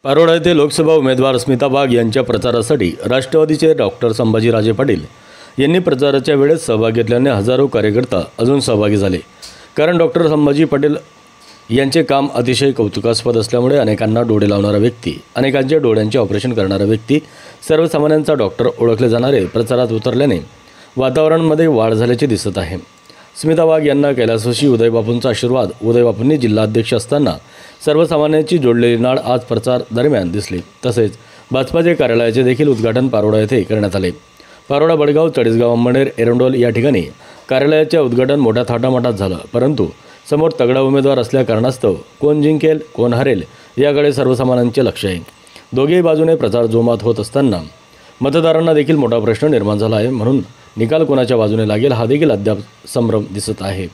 पारोळा येथे लोकसभा उमेदवार स्मिता वाघ यांच्या प्रचारासाठी राष्ट्रवादीचे डॉक्टर संभाजीराजे पाटील यांनी प्रचाराच्या वेळेस सहभाग घेतल्याने हजारो कार्यकर्ता अजून सहभागी झाले। कारण डॉक्टर संभाजी पाटील यांचे काम अतिशय कौतुकास्पद असल्यामुळे अनेकांना डोळे लावणारा व्यक्ती, अनेकांच्या डोळ्यांचे ऑपरेशन करणारा व्यक्ती, सर्वसामान्यांचा डॉक्टर ओळखले जाणारे प्रचारात उतरल्याने वातावरणामध्ये वाढ झाल्याचे दिसत आहे। स्मिता वाघ यांना कैलासवासी उदयबापूंचा आशीर्वाद, उदयबापूंनी जिल्हाध्यक्ष असताना सर्वसामान्यांची जोडलेली नाळ आज प्रचार दरम्यान दिसली। तसेच भाजपाचे कार्यालयाचे देखील उद्घाटन पारोळा येथे करण्यात आले। पारोळा, बडगाव, चाळीसगाव, अंमळनेर, एरंडोल या ठिकाणी कार्यालयाचे उद्घाटन मोठ्या थाटामाटात झालं। परंतु समोर तगडा उमेदवार असल्या कारणास्तव कोण जिंकेल कोण हरेल याकडे सर्वसामान्यांचे लक्ष आहे। दोघेही बाजूने प्रचार जोमात होत असताना मतदारांना देखील मोठा प्रश्न निर्माण झाला आहे। म्हणून निकाल कोणाच्या बाजूने लागेल हा देखील अद्याप संभ्रम दिसत आहे।